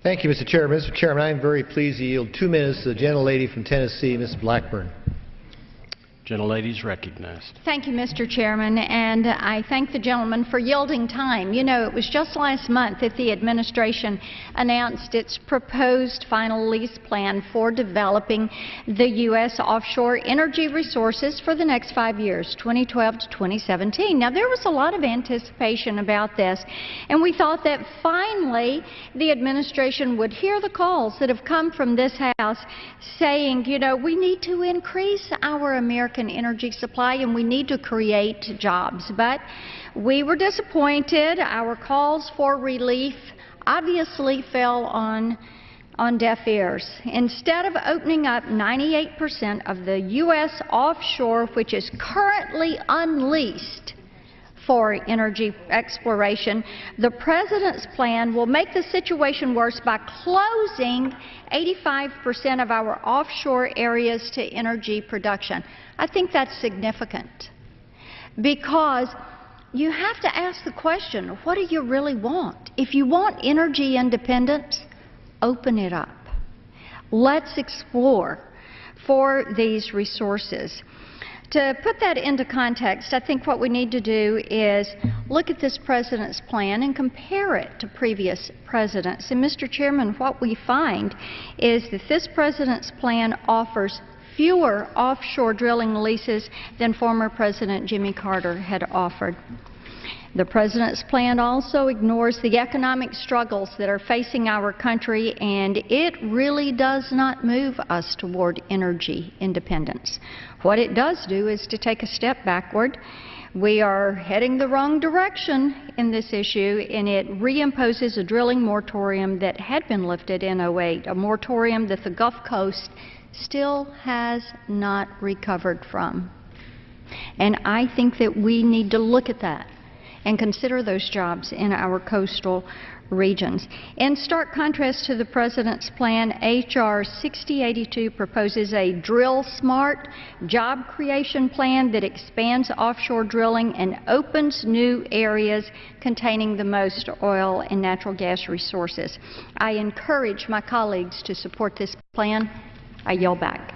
Thank you, Mr. Chairman. Mr. Chairman, I am very pleased to yield 2 minutes to the gentlelady from Tennessee, Ms. Blackburn. Gentlelady is recognized. Thank you, Mr. Chairman, and I thank the gentleman for yielding time. You know, it was just last month that the administration announced its proposed final lease plan for developing the U.S. offshore energy resources for the next 5 years, 2012 to 2017. Now, there was a lot of anticipation about this, and we thought that finally the administration would hear the calls that have come from this House saying, you know, we need to increase our American energy supply and we need to create jobs. But we were disappointed. Our calls for relief obviously fell on deaf ears. Instead of opening up 98% of the U.S. offshore, which is currently unleased for energy exploration, the President's plan will make the situation worse by closing 85% of our offshore areas to energy production. I think that's significant because you have to ask the question, what do you really want? If you want energy independence, open it up. Let's explore for these resources. To put that into context, I think what we need to do is look at this President's plan and compare it to previous presidents. And, Mr. Chairman, what we find is that this President's plan offers fewer offshore drilling leases than former President Jimmy Carter had offered. The President's plan also ignores the economic struggles that are facing our country, and it really does not move us toward energy independence. What it does do is to take a step backward. We are heading the wrong direction in this issue, and it reimposes a drilling moratorium that had been lifted in 2008, a moratorium that the Gulf Coast still has not recovered from. And I think that we need to look at that and consider those jobs in our coastal regions. In stark contrast to the President's plan, H.R. 6082 proposes a drill smart job creation plan that expands offshore drilling and opens new areas containing the most oil and natural gas resources. I encourage my colleagues to support this plan. I yield back.